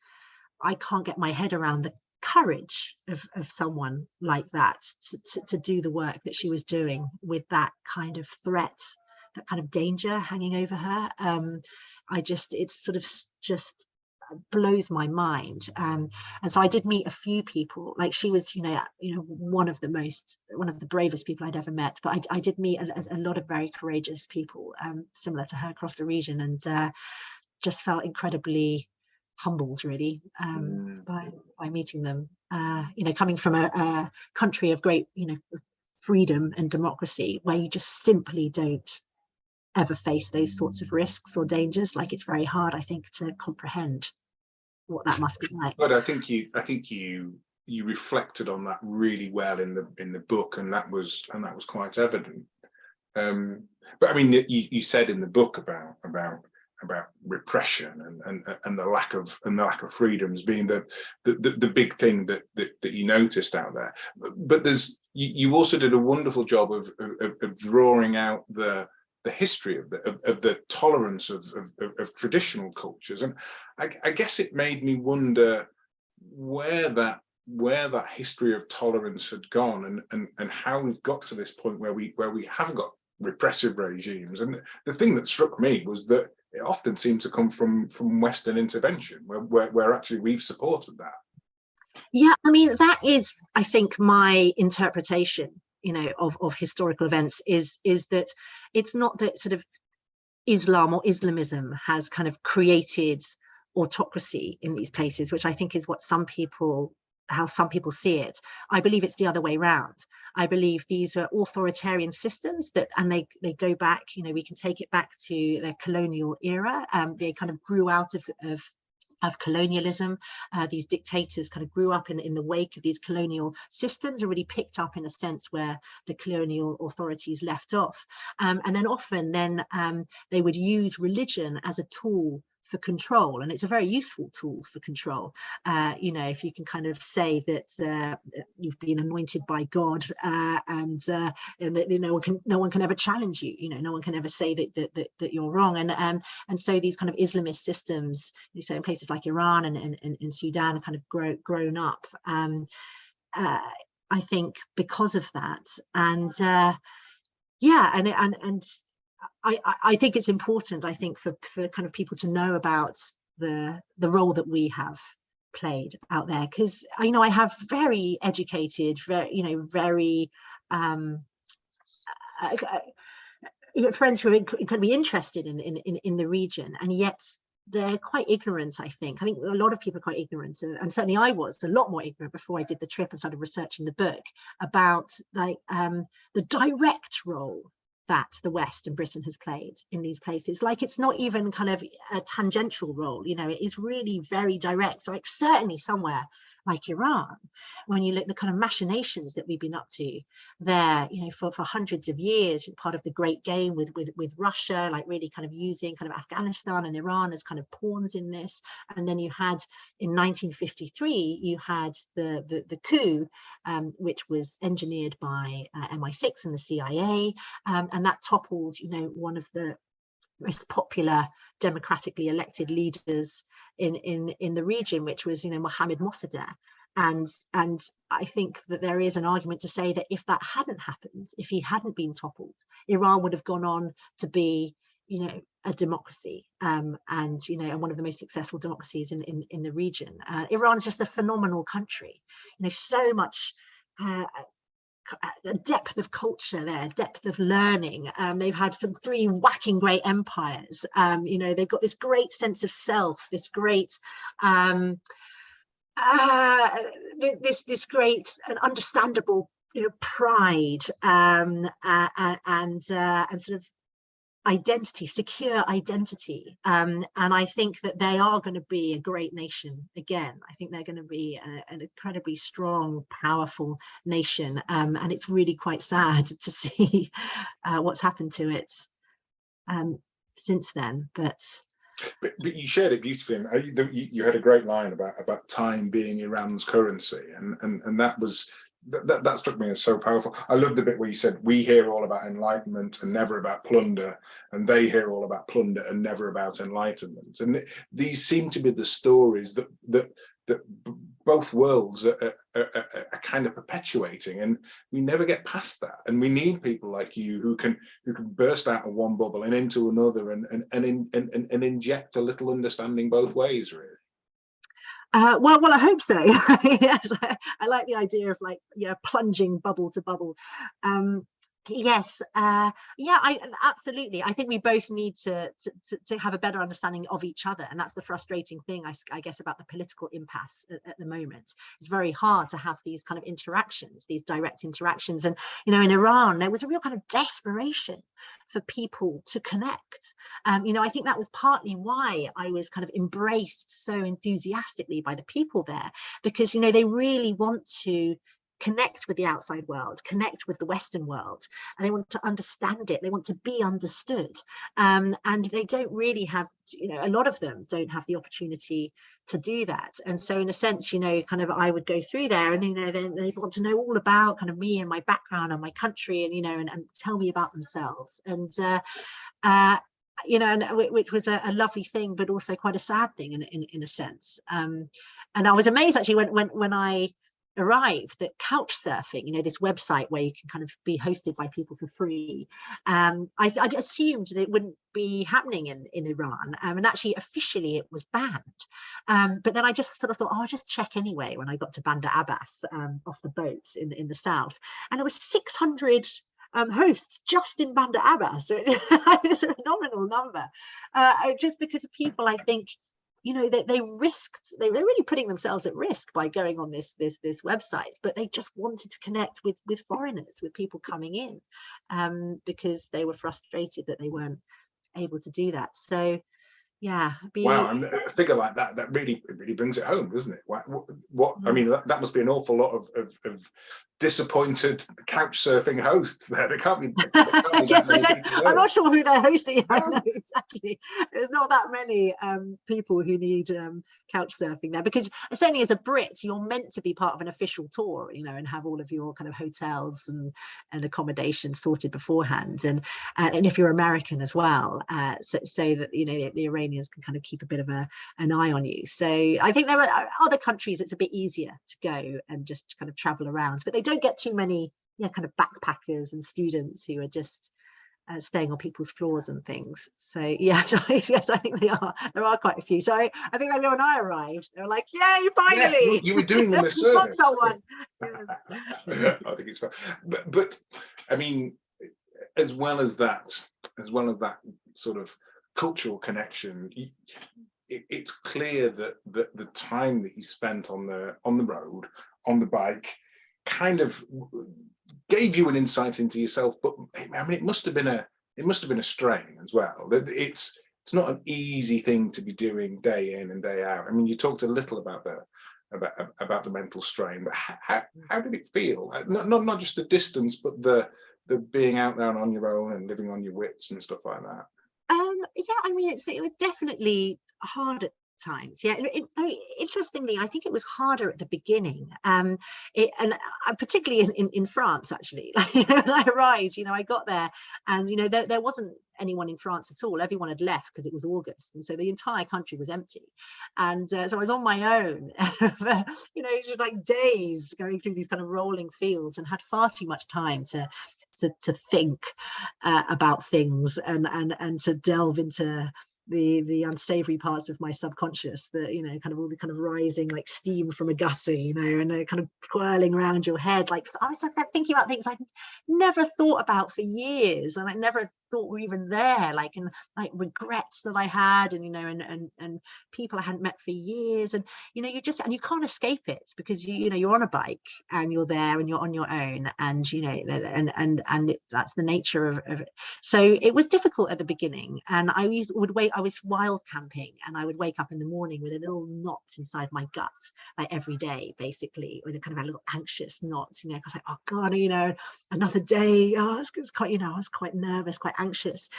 I can't get my head around the courage of someone like that to do the work that she was doing, with that kind of threat, that kind of danger hanging over her. It's sort of just blows my mind. And so I did meet a few people. Like, she was, one of the bravest people I'd ever met. But I did meet a lot of very courageous people, similar to her, across the region, and just felt incredibly humbled, really, by meeting them. Coming from a country of great, freedom and democracy, where you just simply don't ever face those sorts of risks or dangers. Like, it's very hard, I think, to comprehend what that must be like. But I think you reflected on that really well in the book, and that was quite evident. But I mean, you said in the book about repression and the lack of freedoms being the big thing that you noticed out there. But you also did a wonderful job of drawing out the history of the tolerance of traditional cultures, and I guess it made me wonder where that history of tolerance had gone, and how we've got to this point where we have got repressive regimes. And the thing that struck me was that it often seemed to come from Western intervention, where actually we've supported that. Yeah, I mean, that is, I think, my interpretation, of historical events, is that it's not that sort of Islam or Islamism has kind of created autocracy in these places, which I think is how some people see it. I believe it's the other way around. I believe these are authoritarian systems and they go back, we can take it back to the colonial era. They kind of grew out of colonialism. These dictators kind of grew up in the wake of these colonial systems, and really picked up, in a sense, where the colonial authorities left off. And then often they would use religion as a tool for control, and it's a very useful tool for control. If you can kind of say that you've been anointed by God, and that no one can ever challenge you. No one can ever say that you're wrong. And so these kind of Islamist systems, so in places like Iran and Sudan, kind of grown up. I think because of that, and I think it's important, I think, for kind of people to know about the role that we have played out there, because I have very educated, very friends who are incredibly interested in the region, and yet they're quite ignorant. I think a lot of people are quite ignorant, and certainly I was a lot more ignorant before I did the trip and started researching the book about the direct role that the West and Britain has played in these places. Like, it's not even kind of a tangential role, it is really very direct. Like, certainly somewhere like Iran, when you look at the kind of machinations that we've been up to there, for hundreds of years, part of the great game with Russia, like really kind of using kind of Afghanistan and Iran as kind of pawns in this. And then you had, in 1953, you had the coup, which was engineered by MI6 and the CIA, and that toppled, one of the most popular democratically elected leaders in the region, which was Mohammad Mossadegh. And I think that there is an argument to say that if that hadn't happened, if he hadn't been toppled, Iran would have gone on to be a democracy, and one of the most successful democracies in the region. Iran is just a phenomenal country, so much depth of culture there, depth of learning. They've had some three whacking great empires. They've got this great sense of self, this great this great and understandable pride, and sort of identity, secure identity, and I think that they are going to be a great nation again. I think they're going to be an incredibly strong, powerful nation, and it's really quite sad to see what's happened to it since then. But you shared it beautifully, and you had a great line about time being Iran's currency, and that struck me as so powerful. I love the bit where you said, we hear all about enlightenment and never about plunder, and they hear all about plunder and never about enlightenment. And these seem to be the stories that both worlds are kind of perpetuating, and we never get past that. And we need people like you who can burst out of one bubble and into another, and inject a little understanding both ways, really. Well, I hope so. Yes, I like the idea of like, plunging bubble to bubble. Yes, yeah, absolutely. I think we both need to have a better understanding of each other, and that's the frustrating thing, I guess, about the political impasse at the moment. It's very hard to have these kind of interactions, these direct interactions, and in Iran there was a real kind of desperation for people to connect. I think that was partly why I was kind of embraced so enthusiastically by the people there, because they really want to connect with the outside world, connect with the Western world, and they want to understand it. They want to be understood, and they don't really have, a lot of them don't have the opportunity to do that. And so, in a sense, kind of I would go through there, and they want to know all about kind of me and my background and my country, and and tell me about themselves, and which was a lovely thing, but also quite a sad thing in a sense. And I was amazed actually when I arrived that Couchsurfing, this website where you can kind of be hosted by people for free, I assumed that it wouldn't be happening in Iran, and actually officially it was banned, but then I just sort of thought, I'll just check anyway when I got to Bandar Abbas, off the boats in the south, and it was 600 hosts just in Bandar Abbas. So it's a phenomenal number, just because of people, I think, they're really putting themselves at risk by going on this website, but they just wanted to connect with foreigners, with people coming in, because they were frustrated that they weren't able to do that. So yeah, wow, and a figure like that really brings it home, doesn't it? What I mean, that must be an awful lot of disappointed couch surfing hosts there. They can't be yes, I'm not sure who they're hosting. I know, exactly. There's not that many people who need couch surfing there, because certainly as a Brit, you're meant to be part of an official tour, and have all of your kind of hotels and accommodation sorted beforehand, and if you're American as well, so that the Iranians can kind of keep a bit of an eye on you. So I think there are other countries it's a bit easier to go and just kind of travel around, but they don't get too many kind of backpackers and students who are just staying on people's floors and things. So yes, I think there are quite a few. So I think maybe when I arrived, they were like, yay, finally, yeah, you were doing them a service. Someone. I think it's fun. But I mean, as well as that sort of cultural connection, it's clear that the time that you spent on the road, on the bike, kind of gave you an insight into yourself. But I mean, it must have been a strain as well. It's not an easy thing to be doing day in and day out. I mean, you talked a little about the mental strain, but how did it feel? Not just the distance, but the being out there and on your own and living on your wits and stuff like that. Yeah, I mean, it was definitely hard at times. Yeah, interestingly, I think it was harder at the beginning, and particularly in France, actually. When I arrived, I got there, and there wasn't anyone in France at all. Everyone had left because it was August, and so the entire country was empty, and so I was on my own for, just like days going through these kind of rolling fields, and had far too much time to think about things and to delve into the unsavory parts of my subconscious, that kind of all the kind of rising like steam from a gutter, and kind of twirling around your head. Like I was like thinking about things I'd never thought about for years, and I never thought were even there, like regrets that I had, and and people I hadn't met for years, and you can't escape it, because you're on a bike and you're there and you're on your own, and and that's the nature of it. So it was difficult at the beginning, and I was wild camping, and I would wake up in the morning with a little knot inside my gut, like every day, basically, with a kind of a little anxious knot, because like, oh God, another day. Oh, it's quite, I was quite nervous, quite anxious,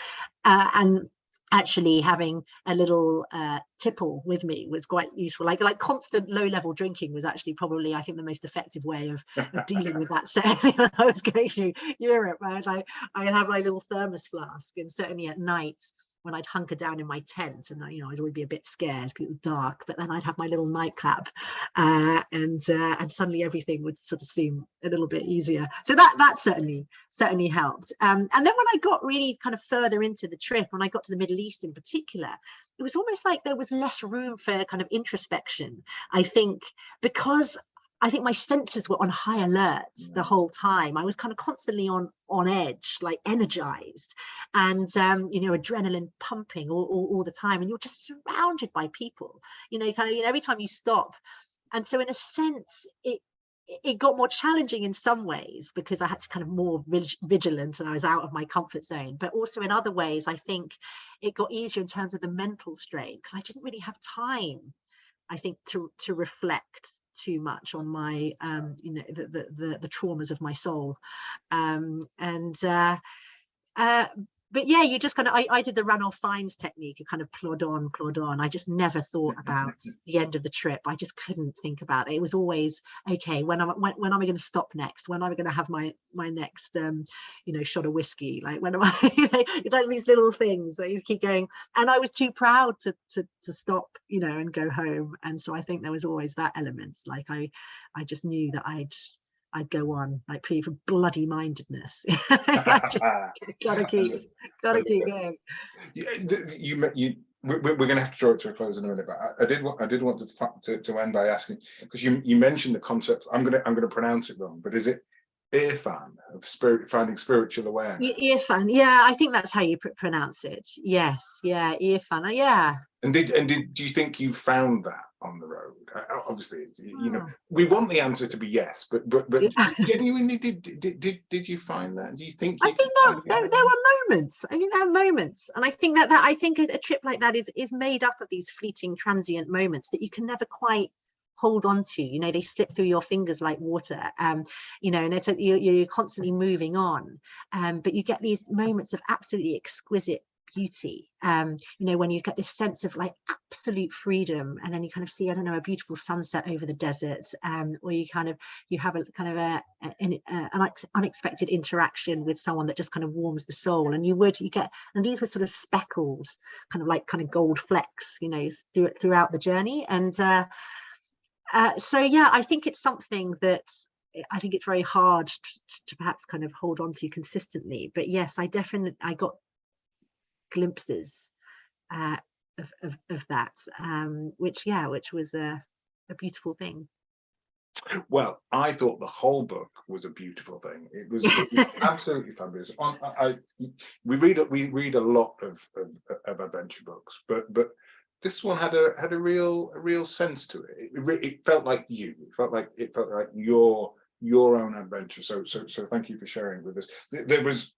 and actually having a little tipple with me was quite useful. Like constant low-level drinking was actually probably, I think, the most effective way of dealing with that. So I was going through Europe, right? I have my little thermos flask, and certainly at night, when I'd hunker down in my tent, and I was always be a bit scared, it was dark, but then I'd have my little nightcap, and suddenly everything would sort of seem a little bit easier. So that certainly helped. And then when I got really kind of further into the trip, when I got to the Middle East in particular, it was almost like there was less room for kind of introspection. I think because I think my senses were on high alert the whole time. I was kind of constantly on edge, like energized, and adrenaline pumping all the time. And you're just surrounded by people, every time you stop. And so in a sense, it got more challenging in some ways because I had to kind of more vigilant and I was out of my comfort zone. But also in other ways, I think it got easier in terms of the mental strain because I didn't really have time, I think, to reflect too much on my the traumas of my soul, but yeah, you just kind of I did the Ranulph Fiennes technique. You kind of plod on. I just never thought about the end of the trip. I just couldn't think about it. It was always, okay, when am I going to stop next? When am I going to have my next shot of whiskey? Like, when am I? Like these little things that you keep going. And I was too proud to stop, and go home. And so I think there was always that element. Like I just knew that I'd go on, like, plea for bloody mindedness. gotta keep going. We're going to have to draw it to a close in a minute, but I did want to end by asking, because you mentioned the concept. I'm going to pronounce it wrong, but is it Irfan, of finding spiritual awareness? Irfan, yeah, I think that's how you pronounce it. Yes, yeah, Irfan, yeah. And do you think you found that on the road? Obviously, we want the answer to be yes, but genuinely, did you find that? Do you think? I think there were moments. I think there are moments, and I think that I think a trip like that is made up of these fleeting, transient moments that you can never quite hold on to. They slip through your fingers like water. And it's you're constantly moving on, but you get these moments of absolutely exquisite beauty, when you get this sense of like absolute freedom, and then you kind of see, I don't know, a beautiful sunset over the desert, or you have a kind of an unexpected interaction with someone that just kind of warms the soul, and and these were sort of speckles, kind of gold flecks, throughout the journey. And so yeah, I think it's something that I think it's very hard to perhaps kind of hold on to consistently. But yes, I got glimpses of that, which was a beautiful thing. Well, I thought the whole book was a beautiful thing. It was absolutely fabulous. We read a lot of adventure books, but this one had a real sense to it. It felt like you. It felt like your own adventure. So thank you for sharing with us. There was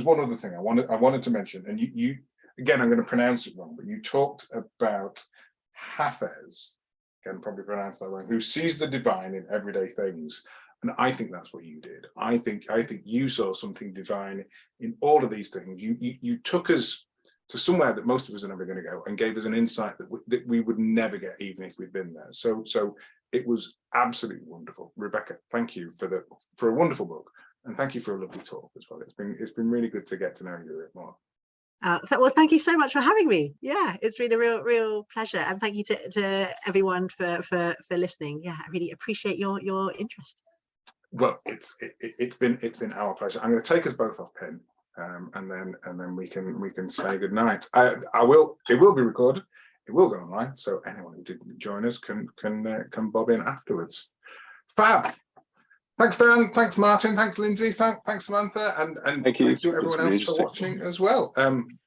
one other thing I wanted to mention, and you again, I'm going to pronounce it wrong, but you talked about Hafez, again, probably pronounced that wrong, who sees the divine in everyday things. And I think that's what you did. I think you saw something divine in all of these things. You took us to somewhere that most of us are never going to go, and gave us an insight that we would never get, even if we'd been there. So it was absolutely wonderful. Rebecca, thank you for a wonderful book, and thank you for a lovely talk as well. It's been really good to get to know you a bit more. Well, thank you so much for having me. Yeah, it's been a real pleasure, and thank you to everyone for listening. Yeah, I really appreciate your interest. Well, it's been our pleasure. I'm going to take us both off pin, and then we can say good night. It will be recorded. It will go online, so anyone who didn't join us can bob in afterwards. Fab. Thanks, Dan. Thanks, Martin. Thanks, Lindsay. Thanks, Samantha, and thank you to everyone else for watching as well.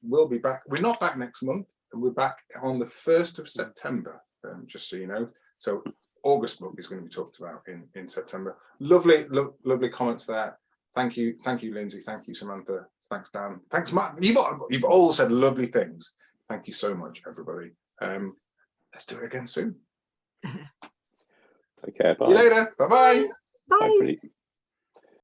We'll be back. We're not back next month, and we're back on the 1st of September. Just so you know. So August book is going to be talked about in September. Lovely comments there. Thank you, Lindsay. Thank you, Samantha. Thanks, Dan. Thanks, Matt. You've all said lovely things. Thank you so much, everybody. Let's do it again soon. Take care. Bye. See you later. Bye-bye. Bye. Bye.